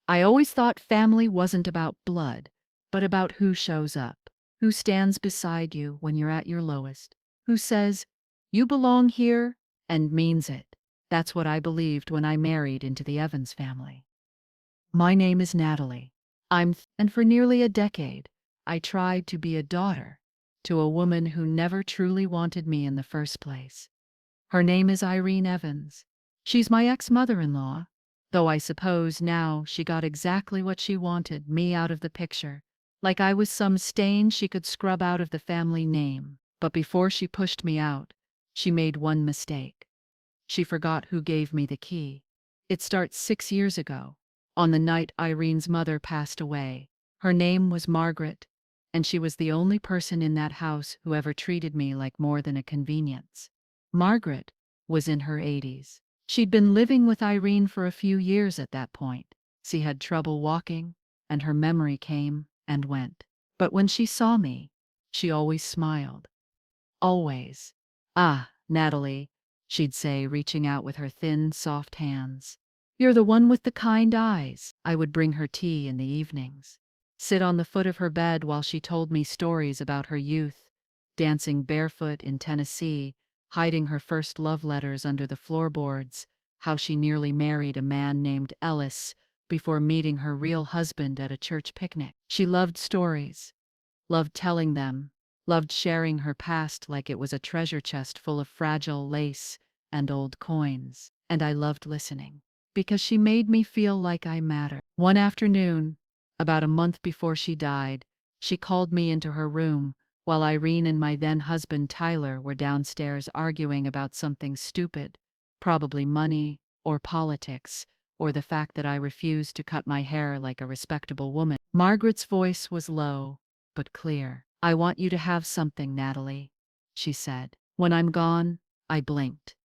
I always thought family wasn't about blood, but about who shows up, who stands beside you when you're at your lowest, who says, "You belong here," and means it. That's what I believed when I married into the Evans family. My name is Natalie. And for nearly a decade, I tried to be a daughter to a woman who never truly wanted me in the first place. Her name is Irene Evans. She's my ex-mother-in-law, though I suppose now she got exactly what she wanted, me out of the picture, like I was some stain she could scrub out of the family name. But before she pushed me out, she made one mistake. She forgot who gave me the key. It starts 6 years ago, on the night Irene's mother passed away. Her name was Margaret, and she was the only person in that house who ever treated me like more than a convenience. Margaret was in her 80s. She'd been living with Irene for a few years at that point. She had trouble walking, and her memory came and went. But when she saw me, she always smiled. Always. "Ah, Natalie," she'd say, reaching out with her thin, soft hands. "You're the one with the kind eyes." I would bring her tea in the evenings, sit on the foot of her bed while she told me stories about her youth, dancing barefoot in Tennessee, hiding her first love letters under the floorboards, how she nearly married a man named Ellis before meeting her real husband at a church picnic. She loved stories, loved telling them, loved sharing her past like it was a treasure chest full of fragile lace and old coins. And I loved listening, because she made me feel like I mattered. One afternoon, about a month before she died, she called me into her room while Irene and my then husband Tyler were downstairs arguing about something stupid, probably money or politics, or the fact that I refused to cut my hair like a respectable woman. Margaret's voice was low but clear. "I want you to have something, Natalie," she said. When I'm gone, I blinked.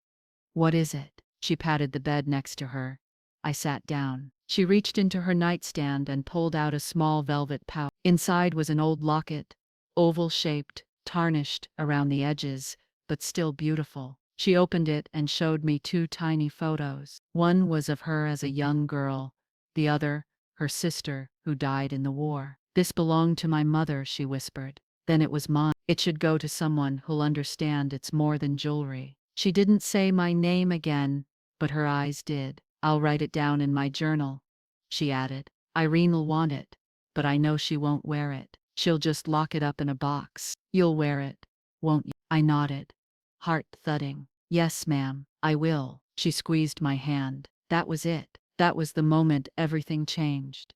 "What is it?" She patted the bed next to her. I sat down. She reached into her nightstand and pulled out a small velvet pouch. Inside was an old locket, oval-shaped, tarnished around the edges, but still beautiful. She opened it and showed me two tiny photos. One was of her as a young girl, the other, her sister, who died in the war. "This belonged to my mother," she whispered. "Then it was mine. It should go to someone who'll understand it's more than jewelry." She didn't say my name again, but her eyes did. "I'll write it down in my journal," she added. "Irene'll want it, but I know she won't wear it. She'll just lock it up in a box. You'll wear it, won't you?" I nodded, heart thudding. "Yes, ma'am, I will." She squeezed my hand. That was it. That was the moment everything changed,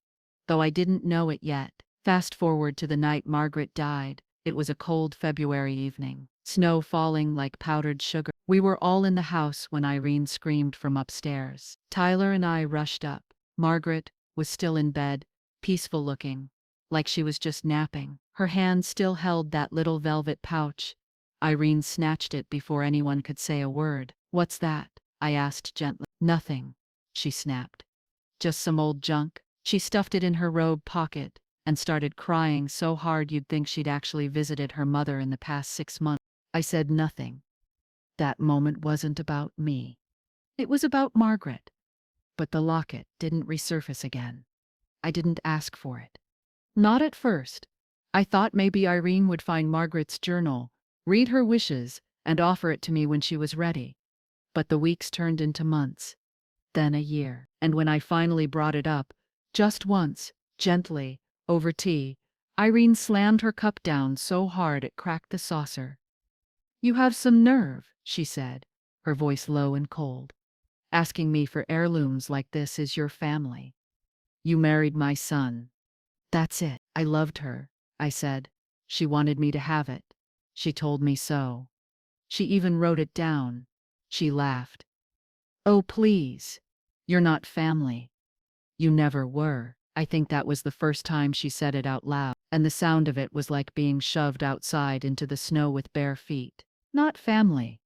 though I didn't know it yet. Fast forward to the night Margaret died. It was a cold February evening, snow falling like powdered sugar. We were all in the house when Irene screamed from upstairs. Tyler and I rushed up. Margaret was still in bed, peaceful looking, like she was just napping. Her hand still held that little velvet pouch. Irene snatched it before anyone could say a word. "What's that?" I asked gently. "Nothing," she snapped. "Just some old junk." She stuffed it in her robe pocket and started crying so hard you'd think she'd actually visited her mother in the past 6 months. I said nothing. That moment wasn't about me. It was about Margaret. But the locket didn't resurface again. I didn't ask for it. Not at first. I thought maybe Irene would find Margaret's journal, read her wishes, and offer it to me when she was ready. But the weeks turned into months, then a year. And when I finally brought it up, just once, gently, over tea, Irene slammed her cup down so hard it cracked the saucer. "You have some nerve," she said, her voice low and cold. "Asking me for heirlooms like this is your family. You married my son." "That's it." "I loved her," I said. "She wanted me to have it. She told me so. She even wrote it down." She laughed. "Oh, please. You're not family. You never were." I think that was the first time she said it out loud, and the sound of it was like being shoved outside into the snow with bare feet. Not family.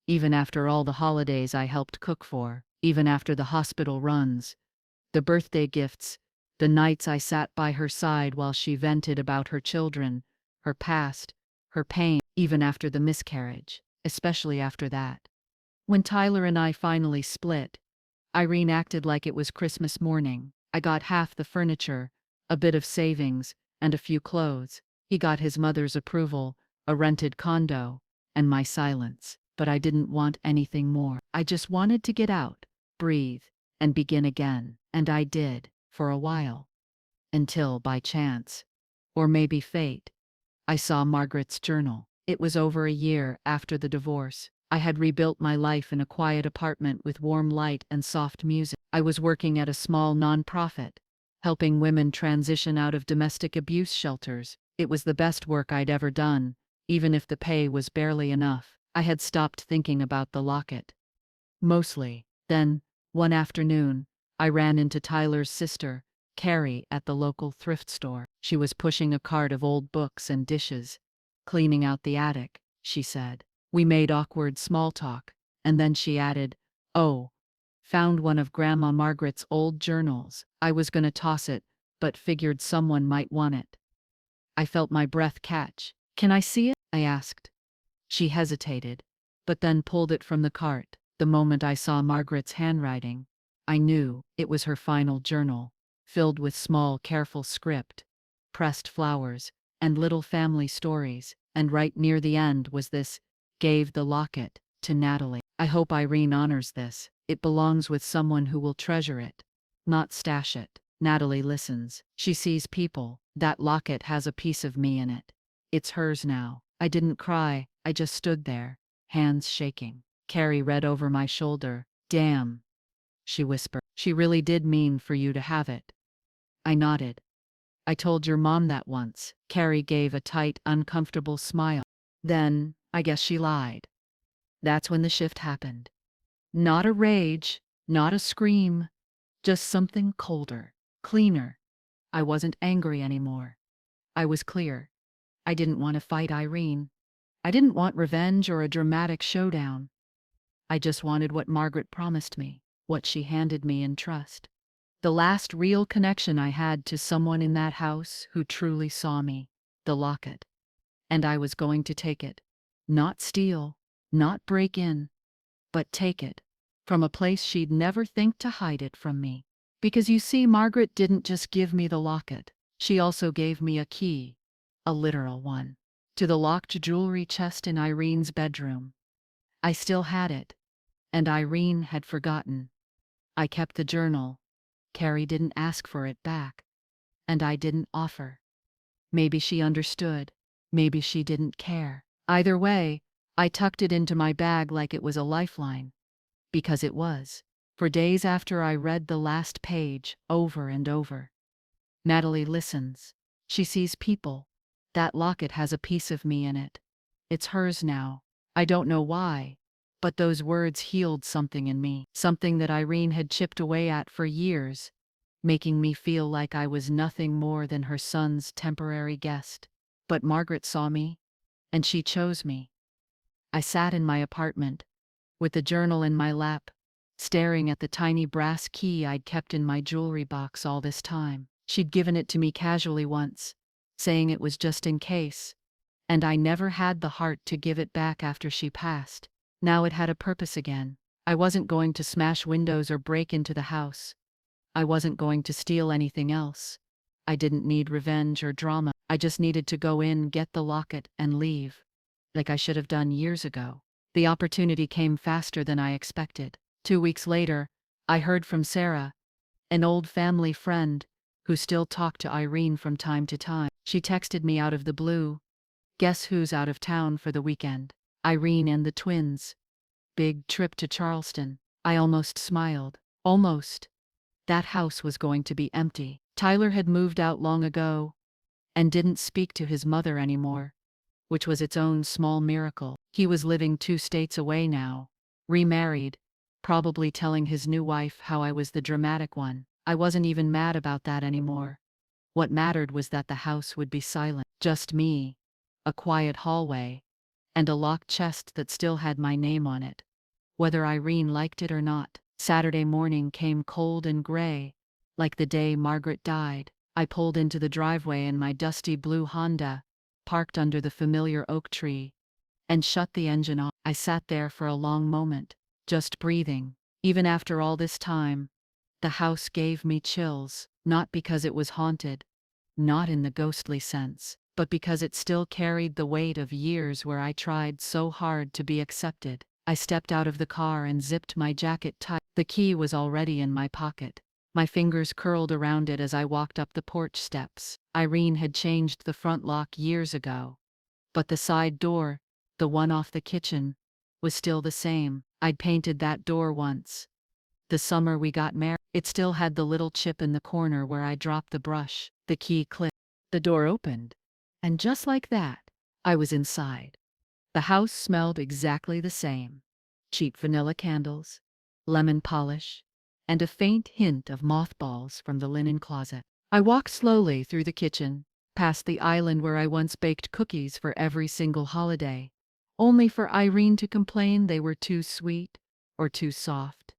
Even after all the holidays I helped cook for, even after the hospital runs, the birthday gifts, the nights I sat by her side while she vented about her children, her past, her pain, even after the miscarriage, especially after that. When Tyler and I finally split, Irene acted like it was Christmas morning. I got half the furniture, a bit of savings, and a few clothes. He got his mother's approval, a rented condo, and my silence. But I didn't want anything more. I just wanted to get out, breathe, and begin again. And I did, for a while. Until, by chance, or maybe fate, I saw Margaret's journal. It was over a year after the divorce. I had rebuilt my life in a quiet apartment with warm light and soft music. I was working at a small nonprofit, helping women transition out of domestic abuse shelters. It was the best work I'd ever done, even if the pay was barely enough. I had stopped thinking about the locket. Mostly. Then, one afternoon, I ran into Tyler's sister, Carrie, at the local thrift store. She was pushing a cart of old books and dishes, cleaning out the attic, she said. We made awkward small talk, and then she added, "Oh, found one of Grandma Margaret's old journals." I was going to toss it, but figured someone might want it. I felt my breath catch. "Can I see it?" I asked. She hesitated, but then pulled it from the cart. The moment I saw Margaret's handwriting, I knew it was her final journal, filled with small, careful script, pressed flowers, and little family stories. And right near the end was this: "Gave the locket to Natalie. I hope Irene honors this. It belongs with someone who will treasure it, not stash it. Natalie listens. She sees people. That locket has a piece of me in it. It's hers now." I didn't cry, I just stood there, hands shaking. Carrie read over my shoulder. "Damn," she whispered. "She really did mean for you to have it." I nodded. "I told your mom that once." Carrie gave a tight, uncomfortable smile. "Then, I guess she lied." That's when the shift happened. Not a rage, not a scream, just something colder, cleaner. I wasn't angry anymore. I was clear. I didn't want to fight Irene. I didn't want revenge or a dramatic showdown. I just wanted what Margaret promised me, what she handed me in trust. The last real connection I had to someone in that house who truly saw me. The locket. And I was going to take it. Not steal, not break in, but take it. From a place she'd never think to hide it from me. Because you see, Margaret didn't just give me the locket. She also gave me a key, a literal one, to the locked jewelry chest in Irene's bedroom. I still had it, and Irene had forgotten. I kept the journal. Carrie didn't ask for it back, and I didn't offer. Maybe she understood, maybe she didn't care. Either way, I tucked it into my bag like it was a lifeline. Because it was. For days after I read the last page, over and over. Natalie listens. She sees people. That locket has a piece of me in it. It's hers now. I don't know why, but those words healed something in me. Something that Irene had chipped away at for years, making me feel like I was nothing more than her son's temporary guest. But Margaret saw me, and she chose me. I sat in my apartment, with the journal in my lap, staring at the tiny brass key I'd kept in my jewelry box all this time. She'd given it to me casually once, saying it was just in case, and I never had the heart to give it back after she passed. Now it had a purpose again. I wasn't going to smash windows or break into the house. I wasn't going to steal anything else. I didn't need revenge or drama. I just needed to go in, get the locket, and leave. Like I should have done years ago. The opportunity came faster than I expected. 2 weeks later, I heard from Sarah, an old family friend, who still talked to Irene from time to time. She texted me out of the blue. "Guess who's out of town for the weekend? Irene and the twins. Big trip to Charleston." I almost smiled. Almost. That house was going to be empty. Tyler had moved out long ago, and didn't speak to his mother anymore, which was its own small miracle. He was living 2 states away now, remarried, probably telling his new wife how I was the dramatic one. I wasn't even mad about that anymore. What mattered was that the house would be silent. Just me, a quiet hallway, and a locked chest that still had my name on it, whether Irene liked it or not. Saturday morning came cold and gray, like the day Margaret died. I pulled into the driveway in my dusty blue Honda, parked under the familiar oak tree, and shut the engine off. I sat there for a long moment, just breathing. Even after all this time, The house gave me chills, not because it was haunted, not in the ghostly sense, but because it still carried the weight of years where I tried so hard to be accepted. I stepped out of the car and zipped my jacket tight. The key was already in my pocket. My fingers curled around it as I walked up the porch steps. Irene had changed the front lock years ago, but the side door, the one off the kitchen, was still the same. I'd painted that door once. The summer we got married, it still had the little chip in the corner where I dropped the brush. The key clicked. The door opened. And just like that, I was inside. The house smelled exactly the same. Cheap vanilla candles, lemon polish, and a faint hint of mothballs from the linen closet. I walked slowly through the kitchen, past the island where I once baked cookies for every single holiday, only for Irene to complain they were too sweet or too soft.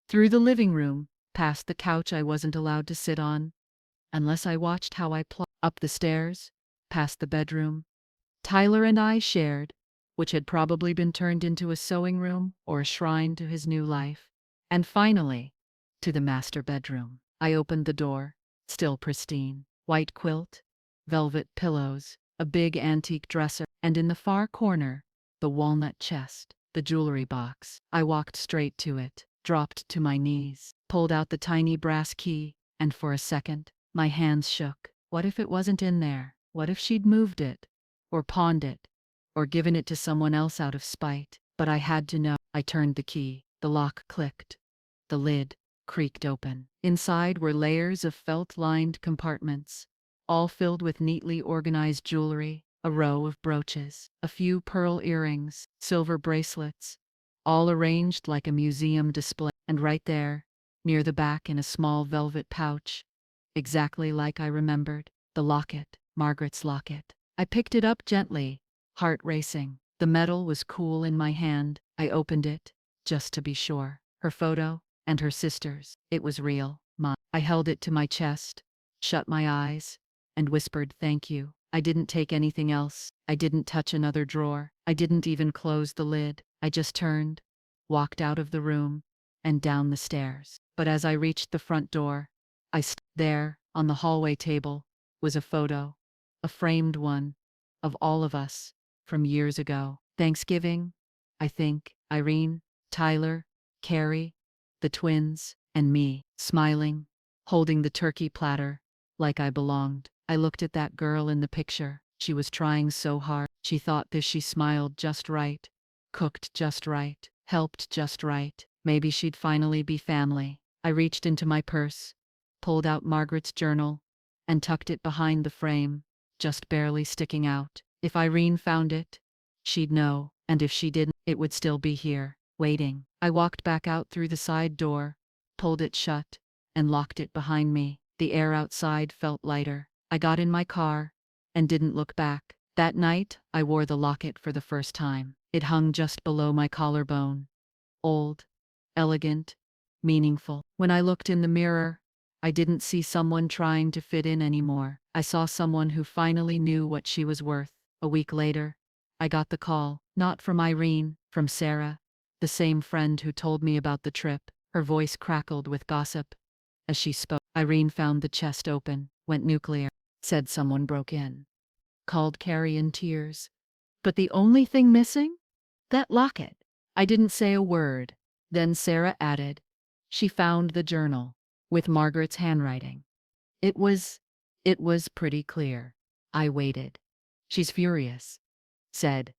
Through the living room, past the couch I wasn't allowed to sit on, unless I watched how I plopped up the stairs, past the bedroom Tyler and I shared, which had probably been turned into a sewing room or a shrine to his new life, and finally, to the master bedroom. I opened the door, still pristine, white quilt, velvet pillows, a big antique dresser, and in the far corner, the walnut chest, the jewelry box. I walked straight to it, dropped to my knees, pulled out the tiny brass key, and for a second, my hands shook. What if it wasn't in there? What if she'd moved it? Or pawned it? Or given it to someone else out of spite? But I had to know. I turned the key. The lock clicked. The lid creaked open. Inside were layers of felt-lined compartments, all filled with neatly organized jewelry, a row of brooches, a few pearl earrings, silver bracelets, all arranged like a museum display. And right there, near the back in a small velvet pouch, exactly like I remembered, the locket, Margaret's locket. I picked it up gently, heart racing. The metal was cool in my hand. I opened it, just to be sure. Her photo, and her sister's. It was real, mine. I held it to my chest, shut my eyes, and whispered thank you. I didn't take anything else. I didn't touch another drawer. I didn't even close the lid. I just turned, walked out of the room, and down the stairs. But as I reached the front door, there, on the hallway table, was a photo, a framed one, of all of us, from years ago. Thanksgiving, I think, Irene, Tyler, Carrie, the twins, and me, smiling, holding the turkey platter, like I belonged. I looked at that girl in the picture. She was trying so hard. She thought this. She smiled just right, cooked just right, helped just right. Maybe she'd finally be family. I reached into my purse, pulled out Margaret's journal, and tucked it behind the frame, just barely sticking out. If Irene found it, she'd know, and if she didn't, it would still be here, waiting. I walked back out through the side door, pulled it shut, and locked it behind me. The air outside felt lighter. I got in my car, and didn't look back. That night, I wore the locket for the first time. It hung just below my collarbone. Old, elegant, meaningful. When I looked in the mirror, I didn't see someone trying to fit in anymore. I saw someone who finally knew what she was worth. A week later, I got the call, not from Irene, from Sarah, the same friend who told me about the trip. Her voice crackled with gossip. As she spoke, Irene found the chest open, went nuclear, said someone broke in, called Carrie in tears. But the only thing missing? That locket. I didn't say a word. Then Sarah added, she found the journal, with Margaret's handwriting. It was pretty clear. I waited. She's furious. Said,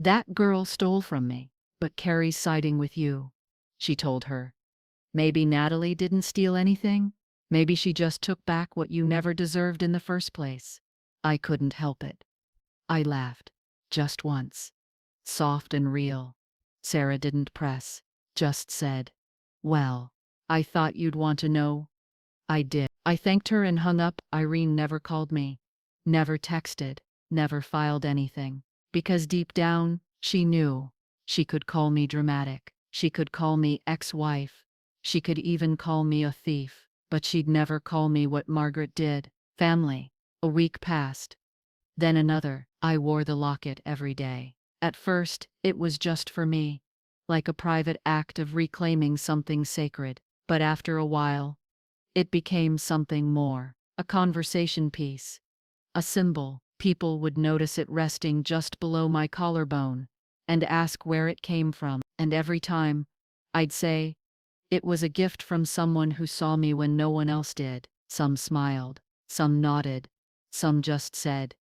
that girl stole from me, but Carrie's siding with you. She told her. Maybe Natalie didn't steal anything. Maybe she just took back what you never deserved in the first place. I couldn't help it. I laughed. Just once. Soft and real. Sarah didn't press. Just said, well, I thought you'd want to know. I did. I thanked her and hung up. Irene never called me. Never texted. Never filed anything. Because deep down, she knew. She could call me dramatic. She could call me ex-wife. She could even call me a thief. But she'd never call me what Margaret did. Family. A week passed. Then another. I wore the locket every day. At first, it was just for me. Like a private act of reclaiming something sacred. But after a while, it became something more. A conversation piece. A symbol. People would notice it resting just below my collarbone and ask where it came from. And every time, I'd say, it was a gift from someone who saw me when no one else did. Some smiled, some nodded, some just said,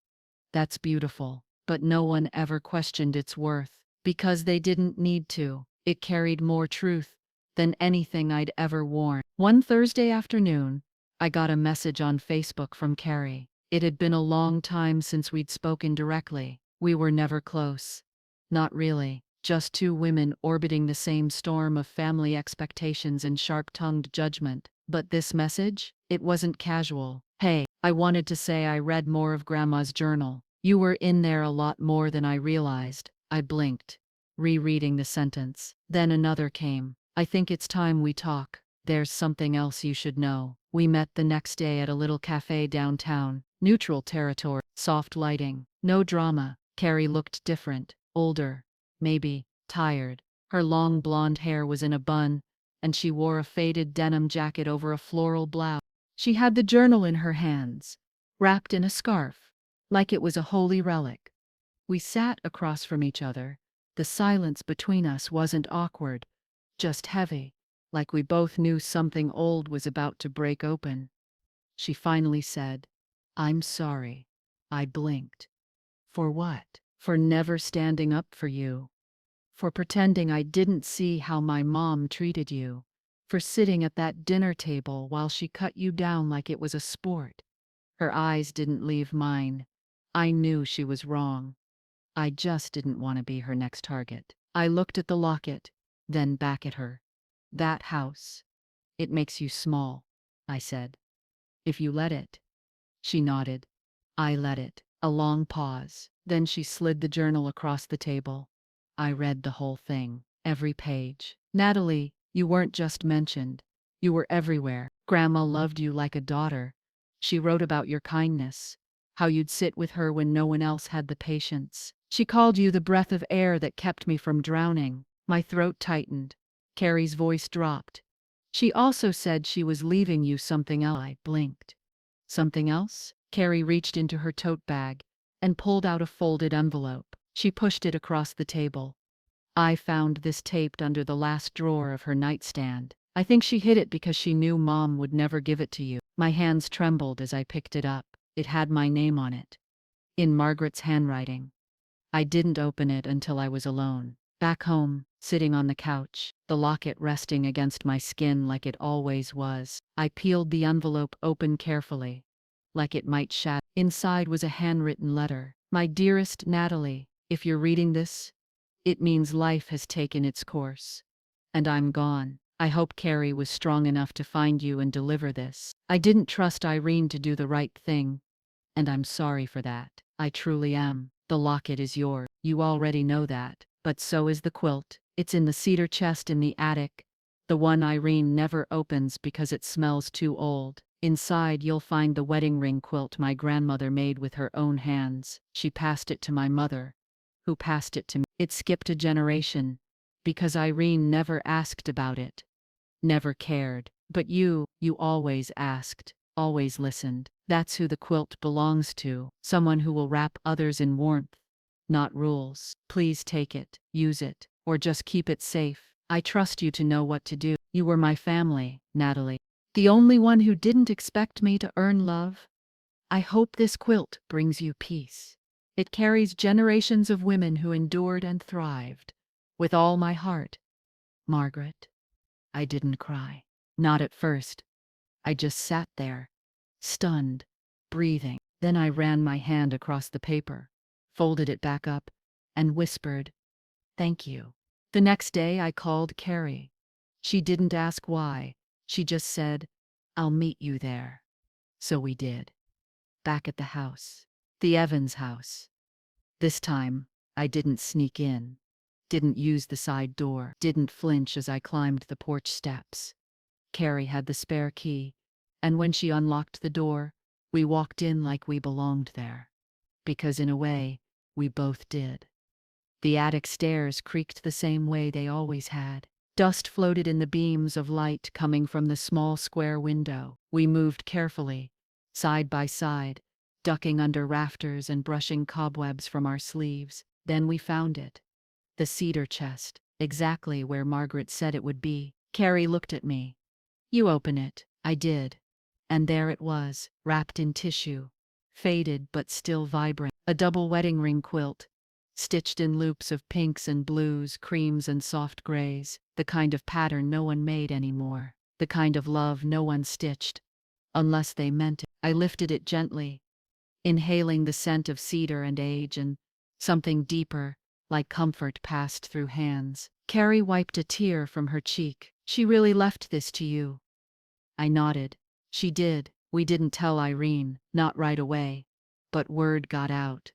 "That's beautiful." But no one ever questioned its worth, because they didn't need to. It carried more truth than anything I'd ever worn. One Thursday afternoon, I got a message on Facebook from Carrie. It had been a long time since we'd spoken directly. We were never close. Not really. Just two women orbiting the same storm of family expectations and sharp-tongued judgment. But this message? It wasn't casual. "Hey, I wanted to say I read more of Grandma's journal. You were in there a lot more than I realized." I blinked, rereading the sentence. Then another came. "I think it's time we talk. There's something else you should know." We met the next day at a little cafe downtown. Neutral territory, soft lighting, no drama. Carrie looked different, older, maybe tired. Her long blonde hair was in a bun, and she wore a faded denim jacket over a floral blouse. She had the journal in her hands, wrapped in a scarf, like it was a holy relic. We sat across from each other. The silence between us wasn't awkward, just heavy, like we both knew something old was about to break open. She finally said, "I'm sorry." I blinked. For what? For never standing up for you. For pretending I didn't see how my mom treated you. For sitting at that dinner table while she cut you down like it was a sport. Her eyes didn't leave mine. I knew she was wrong. I just didn't want to be her next target. I looked at the locket, then back at her. "That house. It makes you small," I said. "If you let it." She nodded. I let it. A long pause. Then she slid the journal across the table. I read the whole thing, every page. "Natalie, you weren't just mentioned. You were everywhere. Grandma loved you like a daughter. She wrote about your kindness, how you'd sit with her when no one else had the patience. She called you the breath of air that kept me from drowning." My throat tightened. Carrie's voice dropped. "She also said she was leaving you something else." I blinked. "Something else?" Carrie reached into her tote bag and pulled out a folded envelope. She pushed it across the table. "I found this taped under the last drawer of her nightstand. I think she hid it because she knew Mom would never give it to you." My hands trembled as I picked it up. It had my name on it, in Margaret's handwriting. I didn't open it until I was alone. Back home, sitting on the couch, the locket resting against my skin like it always was. I peeled the envelope open carefully, like it might shatter. Inside was a handwritten letter. "My dearest Natalie, if you're reading this, it means life has taken its course. And I'm gone. I hope Carrie was strong enough to find you and deliver this. I didn't trust Irene to do the right thing, and I'm sorry for that. I truly am. The locket is yours. You already know that. But so is the quilt. It's in the cedar chest in the attic, the one Irene never opens because it smells too old. Inside you'll find the wedding ring quilt my grandmother made with her own hands. She passed it to my mother, who passed it to me. It skipped a generation, because Irene never asked about it, never cared. But you always asked, always listened. That's who the quilt belongs to. Someone who will wrap others in warmth, not rules. Please take it, use it, or just keep it safe. I trust you to know what to do. You were my family, Natalie. The only one who didn't expect me to earn love. I hope this quilt brings you peace. It carries generations of women who endured and thrived. With all my heart, Margaret." I didn't cry. Not at first. I just sat there, stunned, breathing. Then I ran my hand across the paper, folded it back up, and whispered, "Thank you." The next day I called Carrie. She didn't ask why. She just said, "I'll meet you there." So we did. Back at the house. The Evans house. This time, I didn't sneak in. Didn't use the side door. Didn't flinch as I climbed the porch steps. Carrie had the spare key, and when she unlocked the door, we walked in like we belonged there. Because in a way, we both did. The attic stairs creaked the same way they always had. Dust floated in the beams of light coming from the small square window. We moved carefully, side by side, ducking under rafters and brushing cobwebs from our sleeves. Then we found it. The cedar chest, exactly where Margaret said it would be. Carrie looked at me. "You open it." I did. And there it was, wrapped in tissue, faded but still vibrant. A double wedding ring quilt, stitched in loops of pinks and blues, creams and soft grays, the kind of pattern no one made anymore, the kind of love no one stitched, unless they meant it. I lifted it gently, inhaling the scent of cedar and age, and something deeper, like comfort, passed through hands. Carrie wiped a tear from her cheek. "She really left this to you?" I nodded. "She did. We didn't tell Irene, not right away. But word got out.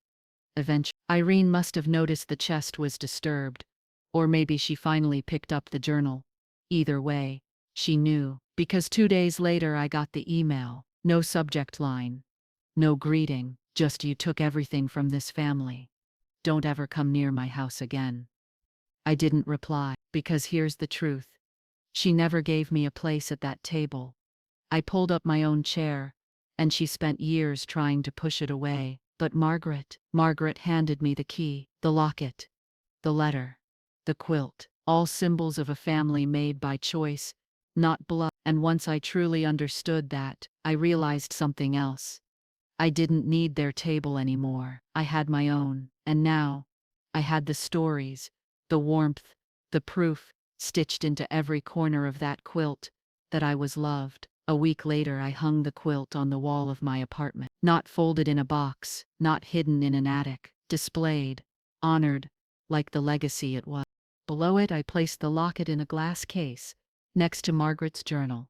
Eventually, Irene must have noticed the chest was disturbed, or maybe she finally picked up the journal. Either way, she knew, because 2 days later I got the email. No subject line, no greeting, just, 'You took everything from this family. Don't ever come near my house again.' I didn't reply, because here's the truth. She never gave me a place at that table. I pulled up my own chair, and she spent years trying to push it away. But Margaret handed me the key, the locket, the letter, the quilt, all symbols of a family made by choice, not blood. And once I truly understood that, I realized something else. I didn't need their table anymore. I had my own, and now I had the stories, the warmth, the proof, stitched into every corner of that quilt, that I was loved. A week later I hung the quilt on the wall of my apartment. Not folded in a box, not hidden in an attic. Displayed, honored, like the legacy it was. Below it I placed the locket in a glass case, next to Margaret's journal.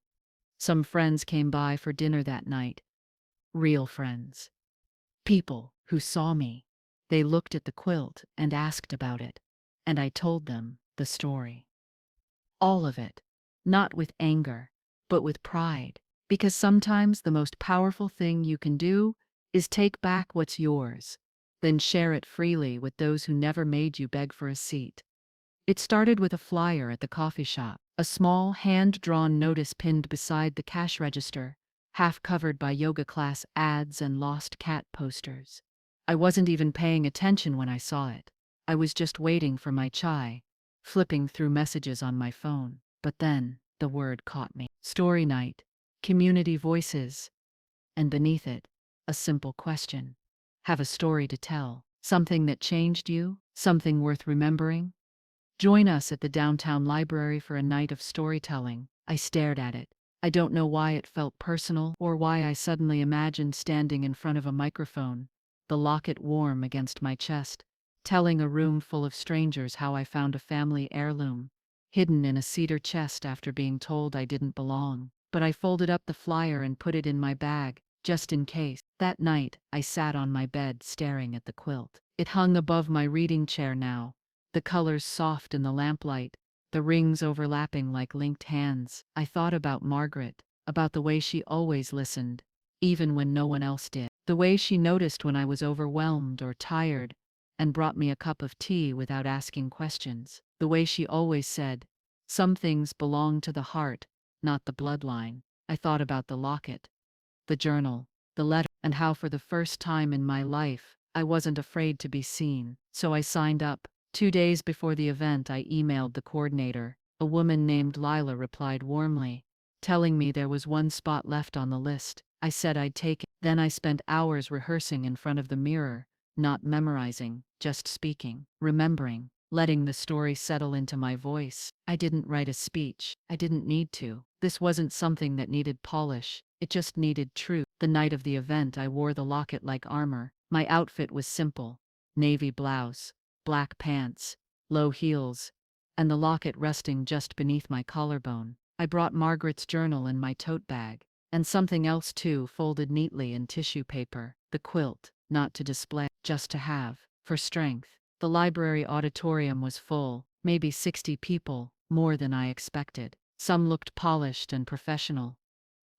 Some friends came by for dinner that night. Real friends. People who saw me. They looked at the quilt and asked about it. And I told them the story. All of it. Not with anger, but with pride. Because sometimes the most powerful thing you can do is take back what's yours, then share it freely with those who never made you beg for a seat. It started with a flyer at the coffee shop, a small hand-drawn notice pinned beside the cash register, half covered by yoga class ads and lost cat posters. I wasn't even paying attention when I saw it. I was just waiting for my chai, flipping through messages on my phone. But then, the word caught me. Story night, community voices, and beneath it, a simple question. Have a story to tell, something that changed you, something worth remembering? Join us at the downtown library for a night of storytelling. I stared at it. I don't know why it felt personal or why I suddenly imagined standing in front of a microphone, the locket warm against my chest, telling a room full of strangers how I found a family heirloom, hidden in a cedar chest after being told I didn't belong. But I folded up the flyer and put it in my bag, just in case. That night, I sat on my bed staring at the quilt. It hung above my reading chair now, the colors soft in the lamplight, the rings overlapping like linked hands. I thought about Margaret, about the way she always listened, even when no one else did. The way she noticed when I was overwhelmed or tired, and brought me a cup of tea without asking questions. The way she always said, "Some things belong to the heart, not the bloodline." I thought about the locket, the journal, the letter, and how for the first time in my life, I wasn't afraid to be seen. So I signed up. 2 days before the event, I emailed the coordinator. A woman named Lila replied warmly, telling me there was one spot left on the list. I said I'd take it. Then I spent hours rehearsing in front of the mirror, not memorizing, just speaking, remembering, letting the story settle into my voice. I didn't write a speech. I didn't need to. This wasn't something that needed polish. It just needed truth. The night of the event, I wore the locket like armor. My outfit was simple: navy blouse, black pants, low heels, and the locket resting just beneath my collarbone. I brought Margaret's journal in my tote bag, and something else too, folded neatly in tissue paper. The quilt, not to display, just to have, for strength. The library auditorium was full, maybe 60 people, more than I expected. Some looked polished and professional.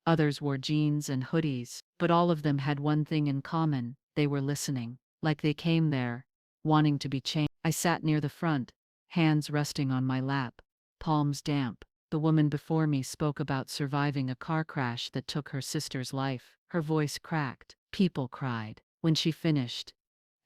Others wore jeans and hoodies, but all of them had one thing in common: they were listening, like they came there, wanting to be changed. I sat near the front, hands resting on my lap, palms damp. The woman before me spoke about surviving a car crash that took her sister's life. Her voice cracked. People cried. When she finished,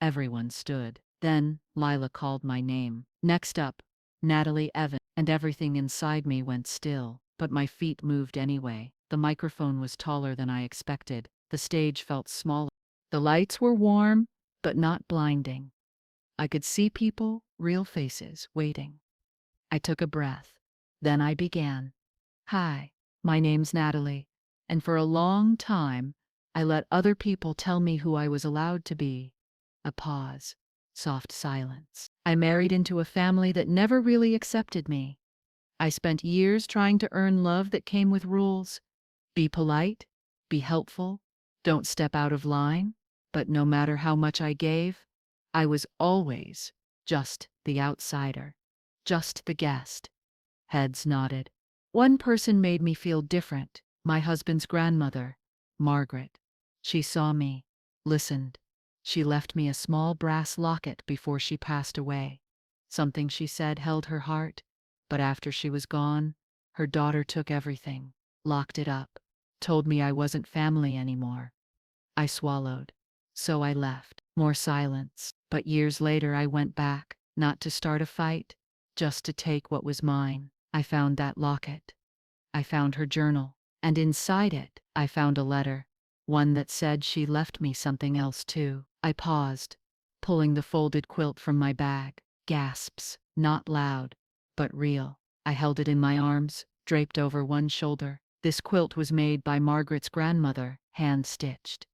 everyone stood. Then, Lila called my name. Next up, Natalie Evans, and everything inside me went still, but my feet moved anyway. The microphone was taller than I expected. The stage felt smaller. The lights were warm, but not blinding. I could see people, real faces, waiting. I took a breath. Then I began. Hi, my name's Natalie, and for a long time, I let other people tell me who I was allowed to be. A pause. Soft silence. I married into a family that never really accepted me. I spent years trying to earn love that came with rules. Be polite, be helpful, don't step out of line. But no matter how much I gave, I was always just the outsider, just the guest. Heads nodded. One person made me feel different, my husband's grandmother, Margaret. She saw me, listened. She left me a small brass locket before she passed away. Something she said held her heart, but after she was gone, her daughter took everything, locked it up, told me I wasn't family anymore. I swallowed. So I left. More silence. But years later I went back, not to start a fight, just to take what was mine. I found that locket. I found her journal. And inside it, I found a letter. One that said she left me something else too. I paused, pulling the folded quilt from my bag. Gasps, not loud, but real. I held it in my arms, draped over one shoulder. This quilt was made by Margaret's grandmother, hand-stitched.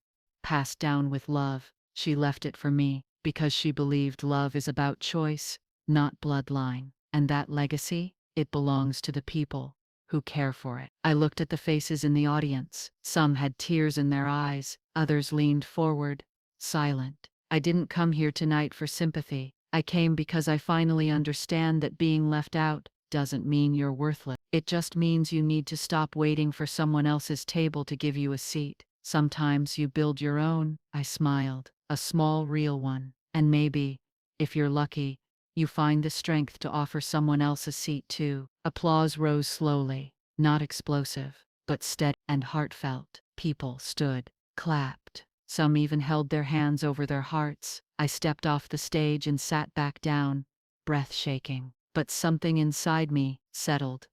Passed down with love. She left it for me, because she believed love is about choice, not bloodline. And that legacy, it belongs to the people who care for it. I looked at the faces in the audience. Some had tears in their eyes, others leaned forward, silent. I didn't come here tonight for sympathy. I came because I finally understand that being left out doesn't mean you're worthless. It just means you need to stop waiting for someone else's table to give you a seat. Sometimes you build your own. I smiled, a small, real one. And maybe, if you're lucky, you find the strength to offer someone else a seat too. Applause rose slowly, not explosive, but steady and heartfelt. People stood, clapped. Some even held their hands over their hearts. I stepped off the stage and sat back down, breath shaking. But something inside me settled.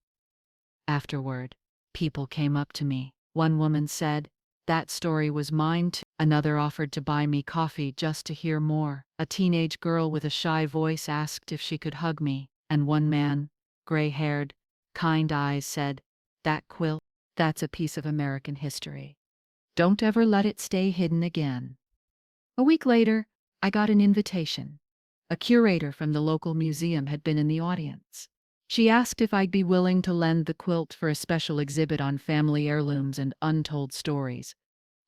Afterward, people came up to me. One woman said, "That story was mine too." Another offered to buy me coffee just to hear more. A teenage girl with a shy voice asked if she could hug me. And one man, gray-haired, kind eyes, said, "That quilt, that's a piece of American history. Don't ever let it stay hidden again." A week later, I got an invitation. A curator from the local museum had been in the audience. She asked if I'd be willing to lend the quilt for a special exhibit on family heirlooms and untold stories.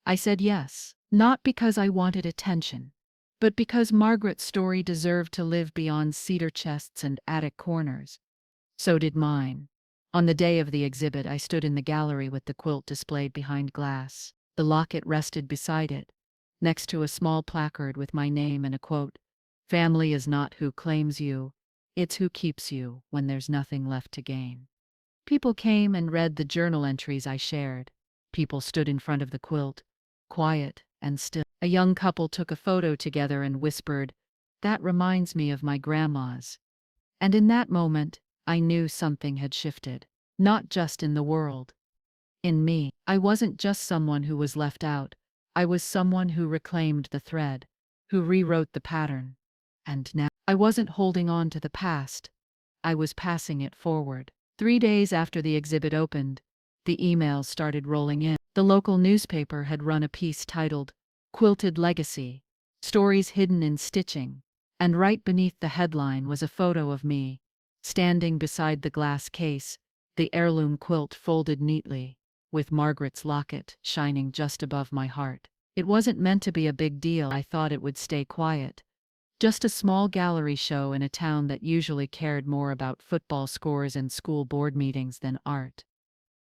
I said yes, not because I wanted attention, but because Margaret's story deserved to live beyond cedar chests and attic corners. So did mine. On the day of the exhibit, I stood in the gallery with the quilt displayed behind glass. The locket rested beside it, next to a small placard with my name and a quote, "Family is not who claims you, it's who keeps you when there's nothing left to gain." People came and read the journal entries I shared. People stood in front of the quilt, quiet and still. A young couple took a photo together and whispered, "That reminds me of my grandma's." And in that moment, I knew something had shifted. Not just in the world. In me. I wasn't just someone who was left out. I was someone who reclaimed the thread, who rewrote the pattern. And now, I wasn't holding on to the past. I was passing it forward. 3 days after the exhibit opened, the emails started rolling in. The local newspaper had run a piece titled, "Quilted Legacy, Stories Hidden in Stitching," and right beneath the headline was a photo of me, standing beside the glass case, the heirloom quilt folded neatly, with Margaret's locket shining just above my heart. It wasn't meant to be a big deal. I thought it would stay quiet. Just a small gallery show in a town that usually cared more about football scores and school board meetings than art.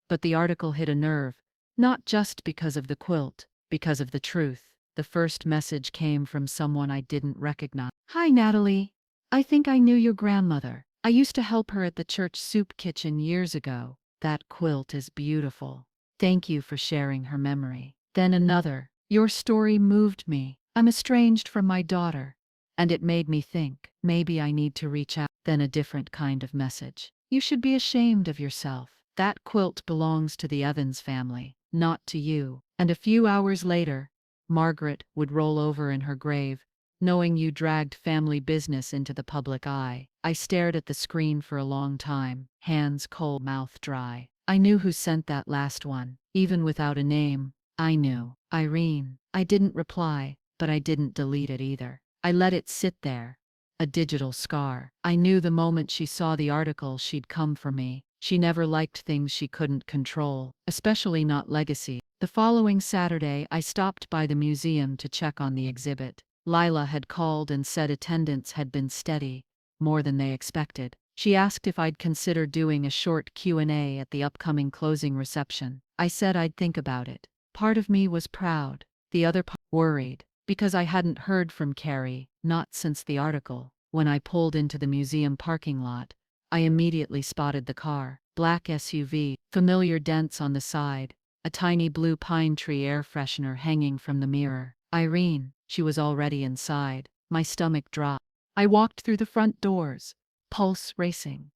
But the article hit a nerve, not just because of the quilt, because of the truth. The first message came from someone I didn't recognize. "Hi, Natalie. I think I knew your grandmother. I used to help her at the church soup kitchen years ago. That quilt is beautiful. Thank you for sharing her memory. Then another. Your story moved me. I'm estranged from my daughter, and it made me think maybe I need to reach out. Then a different kind of message. You should be ashamed of yourself. That quilt belongs to the Evans family, not to you. And a few hours later, Margaret would roll over in her grave, knowing you dragged family business into the public eye. I stared at the screen for a long time, hands cold, mouth dry. I knew who sent that last one, even without a name. I knew. Irene. I didn't reply, but I didn't delete it either. I let it sit there, a digital scar. I knew the moment she saw the article she'd come for me. She never liked things she couldn't control, especially not legacy. The following Saturday, I stopped by the museum to check on the exhibit. Lila had called and said attendance had been steady, more than they expected. She asked if I'd consider doing a short Q&A at the upcoming closing reception. I said I'd think about it. Part of me was proud, the other part worried, because I hadn't heard from Carrie, not since the article. When I pulled into the museum parking lot, I immediately spotted the car. Black SUV, familiar dents on the side, a tiny blue pine tree air freshener hanging from the mirror. Irene, she was already inside. My stomach dropped. I walked through the front doors, pulse racing.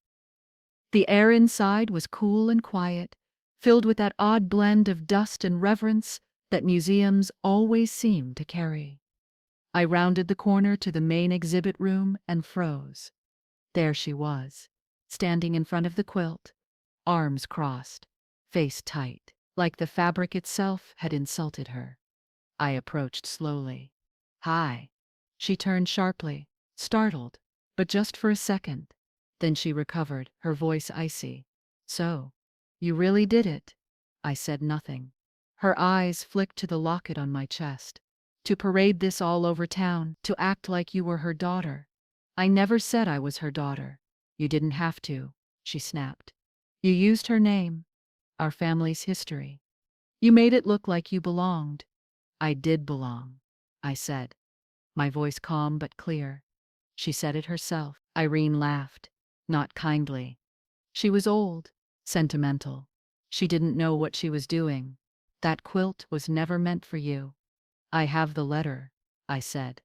The air inside was cool and quiet, filled with that odd blend of dust and reverence that museums always seem to carry. I rounded the corner to the main exhibit room and froze. There she was, standing in front of the quilt, arms crossed, face tight, like the fabric itself had insulted her. I approached slowly. Hi. She turned sharply, startled, but just for a second. Then she recovered, her voice icy. So, you really did it? I said nothing. Her eyes flicked to the locket on my chest. To parade this all over town, to act like you were her daughter. I never said I was her daughter. You didn't have to, she snapped. You used her name, our family's history. You made it look like you belonged. I did belong, I said, my voice calm but clear. She said it herself. Irene laughed, not kindly. She was old, sentimental. She didn't know what she was doing. That quilt was never meant for you. I have the letter, I said.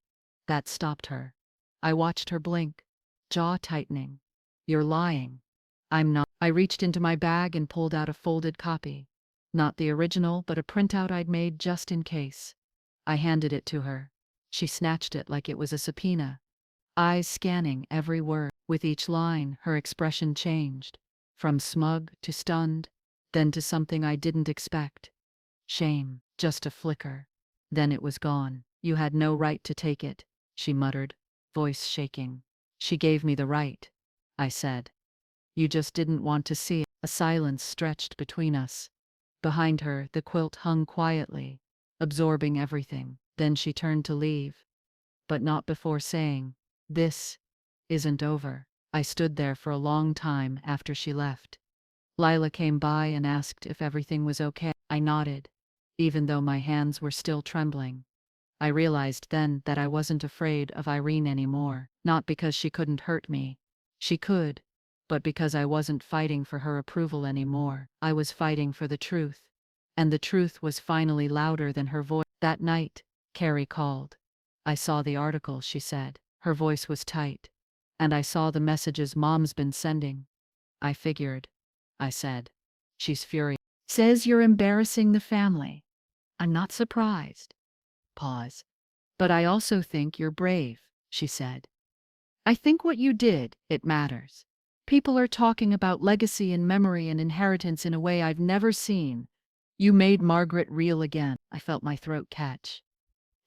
That stopped her. I watched her blink, jaw tightening. You're lying. I'm not. I reached into my bag and pulled out a folded copy. Not the original, but a printout I'd made just in case. I handed it to her. She snatched it like it was a subpoena, eyes scanning every word. With each line, her expression changed, from smug to stunned, then to something I didn't expect. Shame, just a flicker. Then it was gone. You had no right to take it, she muttered, voice shaking. She gave me the right, I said. You just didn't want to see it. A silence stretched between us. Behind her, the quilt hung quietly, absorbing everything. Then she turned to leave, but not before saying, "This isn't over." I stood there for a long time after she left. Lila came by and asked if everything was okay. I nodded, even though my hands were still trembling. I realized then that I wasn't afraid of Irene anymore, not because she couldn't hurt me. She could, but because I wasn't fighting for her approval anymore. I was fighting for the truth, and the truth was finally louder than her voice. That night, Carrie called. I saw the article, she said. Her voice was tight. And I saw the messages Mom's been sending. I figured, I said. She's furious. Says you're embarrassing the family. I'm not surprised. Pause. But I also think you're brave, she said. I think what you did, it matters. People are talking about legacy and memory and inheritance in a way I've never seen. You made Margaret real again. I felt my throat catch.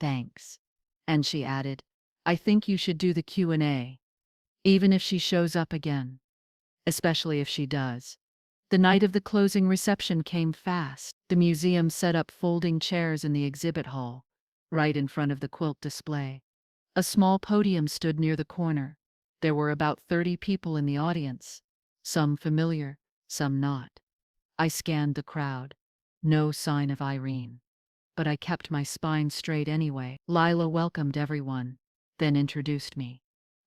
Thanks. And she added, I think you should do the Q&A, even if she shows up again. Especially if she does. The night of the closing reception came fast. The museum set up folding chairs in the exhibit hall, right in front of the quilt display. A small podium stood near the corner. There were about 30 people in the audience, some familiar, some not. I scanned the crowd. No sign of Irene. But I kept my spine straight anyway. Lila welcomed everyone, then introduced me.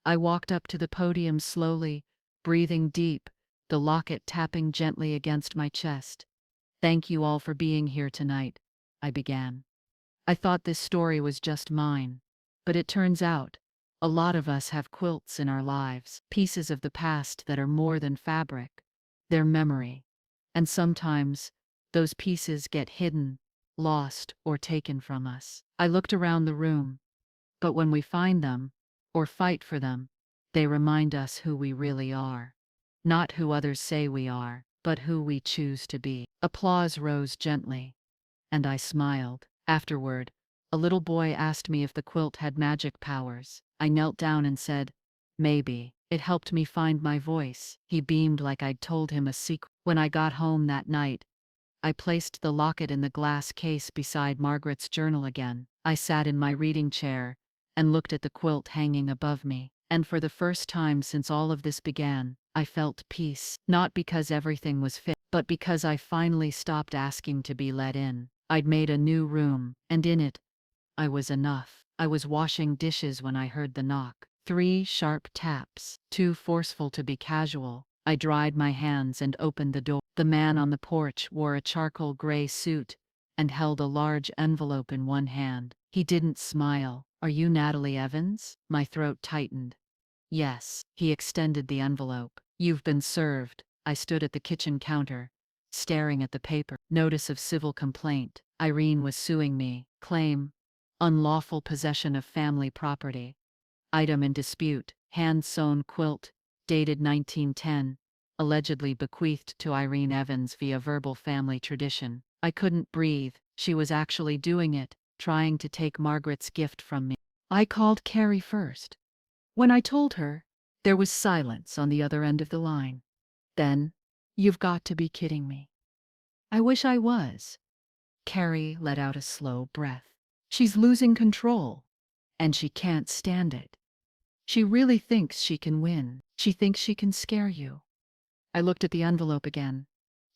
I walked up to the podium slowly, breathing deep, the locket tapping gently against my chest. "Thank you all for being here tonight," I began. I thought this story was just mine. But it turns out, a lot of us have quilts in our lives, pieces of the past that are more than fabric. They're memory. And sometimes, those pieces get hidden, lost, or taken from us. I looked around the room, but when we find them, or fight for them, they remind us who we really are. Not who others say we are, but who we choose to be. Applause rose gently, and I smiled. Afterward, a little boy asked me if the quilt had magic powers. I knelt down and said, "Maybe." It helped me find my voice. He beamed like I'd told him a secret. When I got home that night, I placed the locket in the glass case beside Margaret's journal again. I sat in my reading chair and looked at the quilt hanging above me. And for the first time since all of this began, I felt peace. Not because everything was fixed, but because I finally stopped asking to be let in. I'd made a new room, and in it, I was enough. I was washing dishes when I heard the knock. 3 sharp taps, too forceful to be casual. I dried my hands and opened the door. The man on the porch wore a charcoal gray suit and held a large envelope in one hand. He didn't smile. "Are you Natalie Evans?" My throat tightened. "Yes." He extended the envelope. "You've been served." I stood at the kitchen counter, staring at the paper. Notice of civil complaint. Irene was suing me. Claim: unlawful possession of family property. Item in dispute: hand-sewn quilt, dated 1910, allegedly bequeathed to Irene Evans via verbal family tradition. I couldn't breathe. She was actually doing it, trying to take Margaret's gift from me. I called Carrie first. When I told her, there was silence on the other end of the line. Then, "You've got to be kidding me." "I wish I was." Carrie let out a slow breath. "She's losing control, and she can't stand it. She really thinks she can win. She thinks she can scare you." I looked at the envelope again.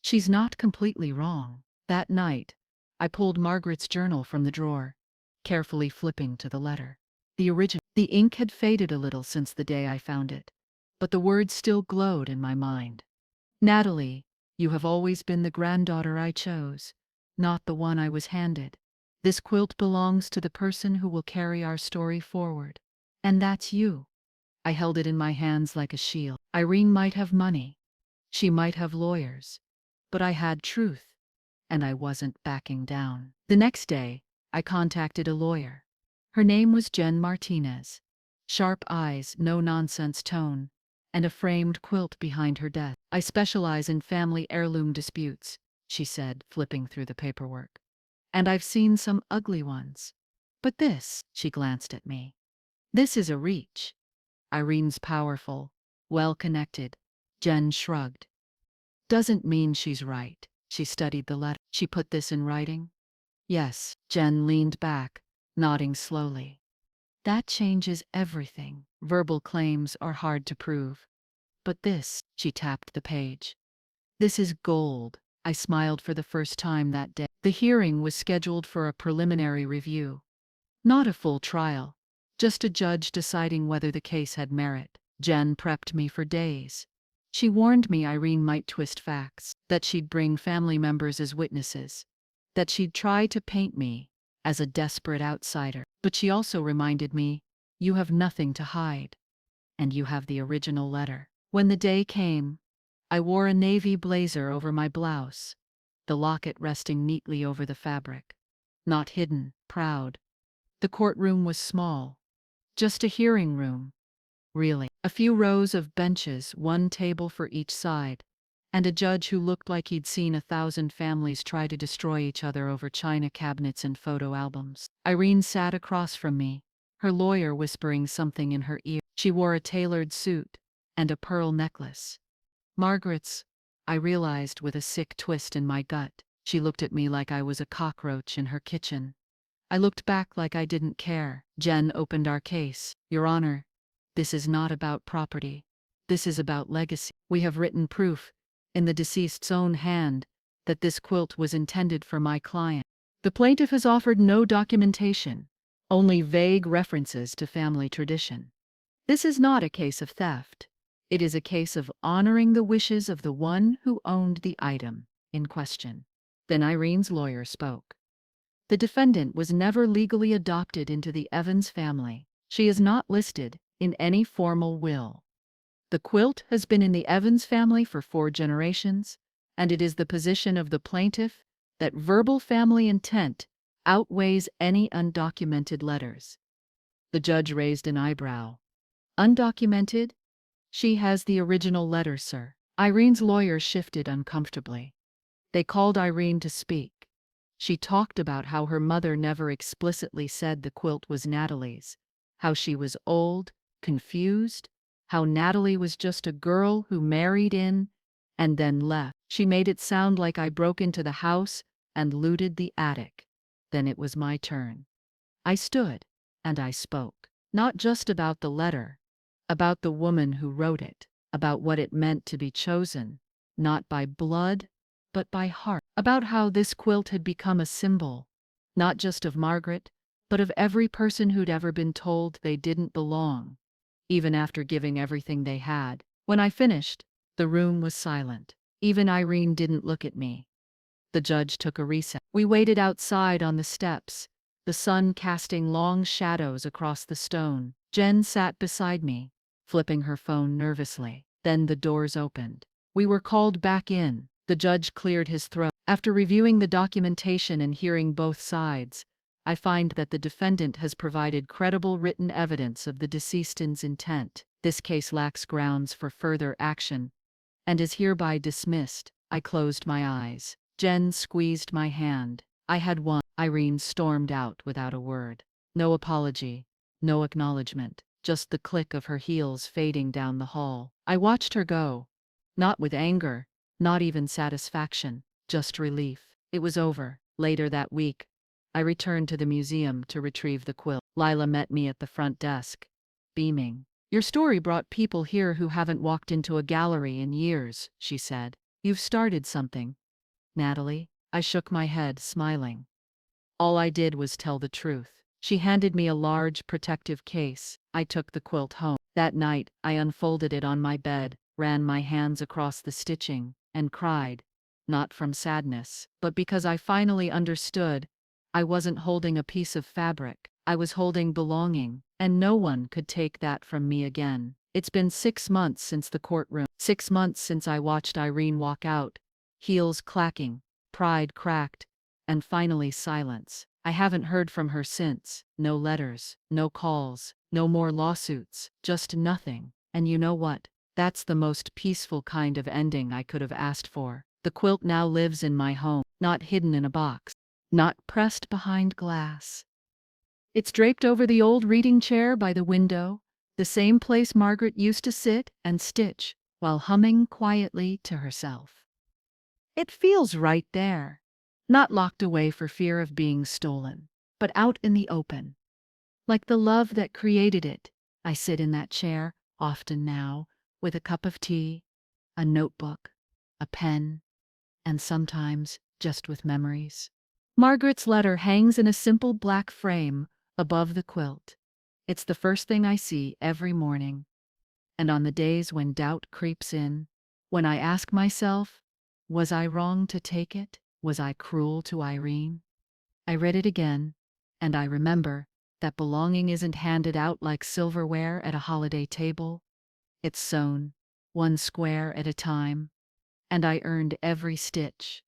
She's not completely wrong. That night, I pulled Margaret's journal from the drawer, carefully flipping to the letter. The original. The ink had faded a little since the day I found it, but the words still glowed in my mind. "Natalie, you have always been the granddaughter I chose, not the one I was handed. This quilt belongs to the person who will carry our story forward. And that's you." I held it in my hands like a shield. Irene might have money. She might have lawyers. But I had truth, and I wasn't backing down. The next day, I contacted a lawyer. Her name was Jen Martinez. Sharp eyes, no-nonsense tone, and a framed quilt behind her desk. "I specialize in family heirloom disputes," she said, flipping through the paperwork. "And I've seen some ugly ones. But this," she glanced at me, "this is a reach. Irene's powerful, well-connected." Jen shrugged. "Doesn't mean she's right." She studied the letter. "She put this in writing?" "Yes." Jen leaned back, nodding slowly. "That changes everything. Verbal claims are hard to prove. But this," she tapped the page, "this is gold." I smiled for the first time that day. The hearing was scheduled for a preliminary review. Not a full trial, just a judge deciding whether the case had merit. Jen prepped me for days. She warned me Irene might twist facts, that she'd bring family members as witnesses, that she'd try to paint me as a desperate outsider. But she also reminded me, "You have nothing to hide, and you have the original letter." When the day came, I wore a navy blazer over my blouse, the locket resting neatly over the fabric. Not hidden, proud. The courtroom was small, just a hearing room, really. A few rows of benches, one table for each side, and a judge who looked like he'd seen 1,000 families try to destroy each other over china cabinets and photo albums. Irene sat across from me, her lawyer whispering something in her ear. She wore a tailored suit and a pearl necklace. Margaret's, I realized with a sick twist in my gut. She looked at me like I was a cockroach in her kitchen. I looked back like I didn't care. Jen opened our case. "Your Honor, this is not about property. This is about legacy. We have written proof, in the deceased's own hand, that this quilt was intended for my client. The plaintiff has offered no documentation, only vague references to family tradition. This is not a case of theft. It is a case of honoring the wishes of the one who owned the item in question. Then Irene's lawyer spoke. The defendant was never legally adopted into the Evans family. She is not listed in any formal will. The quilt has been in the Evans family for 4 generations, and it is the position of the plaintiff that verbal family intent outweighs any undocumented letters. The judge raised an eyebrow. Undocumented? She has the original letter, sir. Irene's lawyer shifted uncomfortably. They called Irene to speak. She talked about how her mother never explicitly said the quilt was Natalie's, how she was old, confused, how Natalie was just a girl who married in and then left. She made it sound like I broke into the house and looted the attic. Then it was my turn. I stood, and I spoke. Not just about the letter, about the woman who wrote it, about what it meant to be chosen, not by blood, but by heart, about how this quilt had become a symbol, not just of Margaret, but of every person who'd ever been told they didn't belong, even after giving everything they had. When I finished, the room was silent. Even Irene didn't look at me. The judge took a recess. We waited outside on the steps, the sun casting long shadows across the stone. Jen sat beside me, flipping her phone nervously. Then the doors opened. We were called back in. The judge cleared his throat. After reviewing the documentation and hearing both sides, I find that the defendant has provided credible written evidence of the deceased's intent. This case lacks grounds for further action and is hereby dismissed. I closed my eyes. Jen squeezed my hand. I had won. Irene stormed out without a word. No apology, no acknowledgement, just the click of her heels fading down the hall. I watched her go, not with anger, not even satisfaction, just relief. It was over. Later that week, I returned to the museum to retrieve the quilt. Lila met me at the front desk, beaming. Your story brought people here who haven't walked into a gallery in years, she said. You've started something, Natalie. I shook my head, smiling. All I did was tell the truth. She handed me a large protective case. I took the quilt home. That night, I unfolded it on my bed, ran my hands across the stitching, and cried. Not from sadness, but because I finally understood. I wasn't holding a piece of fabric. I was holding belonging, and no one could take that from me again. It's been 6 months since the courtroom. 6 months since I watched Irene walk out, heels clacking, pride cracked, and finally silence. I haven't heard from her since. No letters, no calls, no more lawsuits, just nothing. And you know what? That's the most peaceful kind of ending I could have asked for. The quilt now lives in my home, not hidden in a box, not pressed behind glass. It's draped over the old reading chair by the window, the same place Margaret used to sit and stitch while humming quietly to herself. It feels right there, not locked away for fear of being stolen, but out in the open. Like the love that created it, I sit in that chair, often now, with a cup of tea, a notebook, a pen, and sometimes just with memories. Margaret's letter hangs in a simple black frame above the quilt. It's the first thing I see every morning. And on the days when doubt creeps in, when I ask myself, was I wrong to take it? Was I cruel to Irene? I read it again, and I remember that belonging isn't handed out like silverware at a holiday table. It's sewn, one square at a time, and I earned every stitch.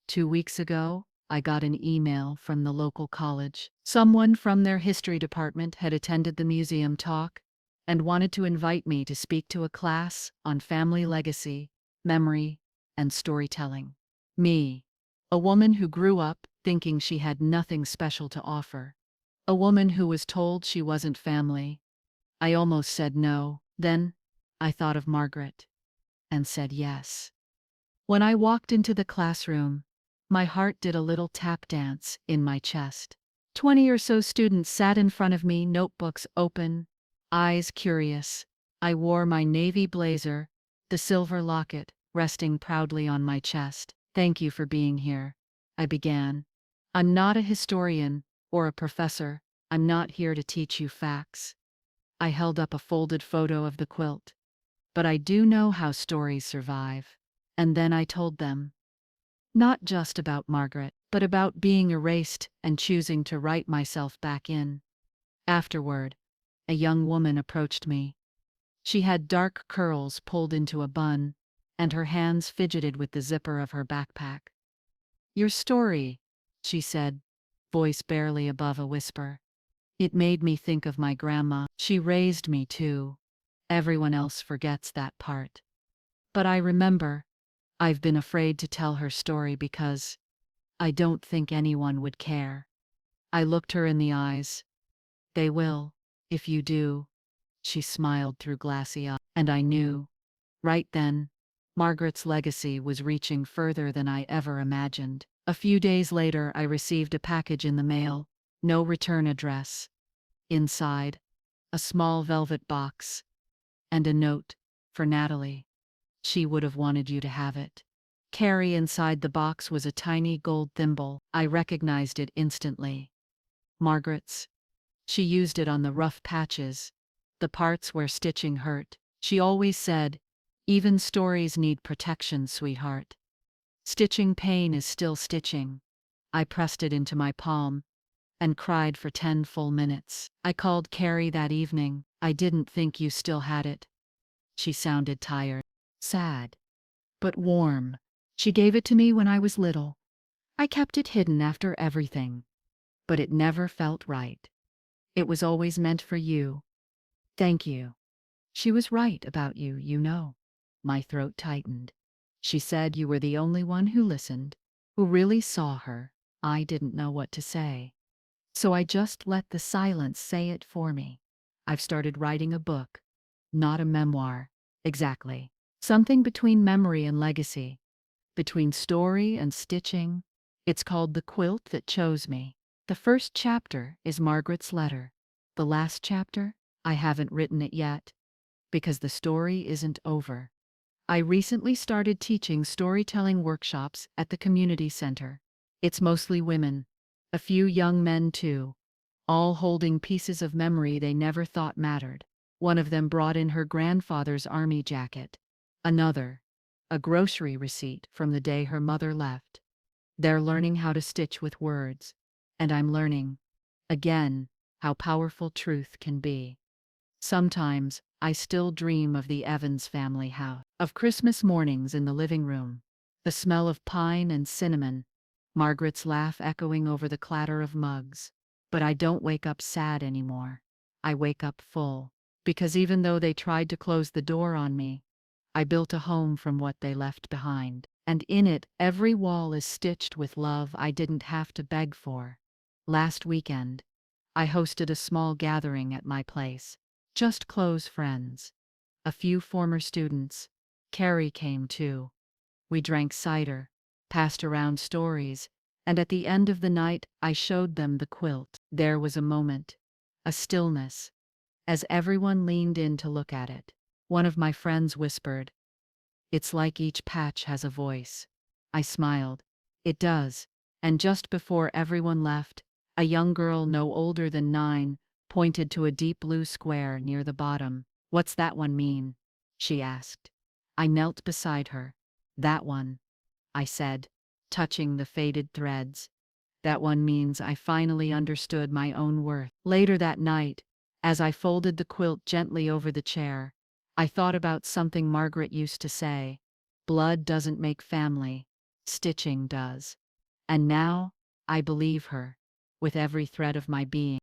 2 weeks ago, I got an email from the local college. Someone from their history department had attended the museum talk and wanted to invite me to speak to a class on family legacy, memory, and storytelling. Me, a woman who grew up thinking she had nothing special to offer. A woman who was told she wasn't family. I almost said no. Then I thought of Margaret and said yes. When I walked into the classroom, my heart did a little tap dance in my chest. 20 or so students sat in front of me, notebooks open, eyes curious. I wore my navy blazer, the silver locket resting proudly on my chest. Thank you for being here, I began. I'm not a historian or a professor. I'm not here to teach you facts. I held up a folded photo of the quilt. But I do know how stories survive. And then I told them. Not just about Margaret, but about being erased and choosing to write myself back in. Afterward, a young woman approached me. She had dark curls pulled into a bun, and her hands fidgeted with the zipper of her backpack. Your story, she said, voice barely above a whisper. It made me think of my grandma. She raised me too. Everyone else forgets that part. But I remember. I've been afraid to tell her story because I don't think anyone would care. I looked her in the eyes. They will, if you do. She smiled through glassy eyes, and I knew, right then, Margaret's legacy was reaching further than I ever imagined. A few days later, I received a package in the mail, no return address. Inside, a small velvet box, and a note for Natalie. She would have wanted you to have it. Carrie, inside the box was a tiny gold thimble. I recognized it instantly. Margaret's. She used it on the rough patches, the parts where stitching hurt. She always said, even stories need protection, sweetheart. Stitching pain is still stitching. I pressed it into my palm and cried for 10 full minutes. I called Carrie that evening. I didn't think you still had it. She sounded tired, sad, but warm. She gave it to me when I was little. I kept it hidden after everything, but it never felt right. It was always meant for you. Thank you. She was right about you, you know. My throat tightened. She said you were the only one who listened, who really saw her. I didn't know what to say. So I just let the silence say it for me. I've started writing a book, not a memoir. Exactly. Something between memory and legacy, between story and stitching. It's called The Quilt That Chose Me. The first chapter is Margaret's letter. The last chapter, I haven't written it yet, because the story isn't over. I recently started teaching storytelling workshops at the community center. It's mostly women, a few young men too, all holding pieces of memory they never thought mattered. One of them brought in her grandfather's army jacket. Another, a grocery receipt from the day her mother left. They're learning how to stitch with words. And I'm learning, again, how powerful truth can be. Sometimes, I still dream of the Evans family house, of Christmas mornings in the living room, the smell of pine and cinnamon, Margaret's laugh echoing over the clatter of mugs. But I don't wake up sad anymore. I wake up full, because even though they tried to close the door on me, I built a home from what they left behind. And in it, every wall is stitched with love I didn't have to beg for. Last weekend, I hosted a small gathering at my place. Just close friends. A few former students. Carrie came too. We drank cider, passed around stories, and at the end of the night I showed them the quilt. There was a moment, a stillness, as everyone leaned in to look at it. One of my friends whispered, "It's like each patch has a voice." I smiled. It does. And just before everyone left, a young girl no older than 9 pointed to a deep blue square near the bottom. "What's that one mean?" she asked. I knelt beside her. "That one," I said, touching the faded threads. "That one means I finally understood my own worth." Later that night, as I folded the quilt gently over the chair, I thought about something Margaret used to say. Blood doesn't make family, stitching does. And now, I believe her, with every thread of my being.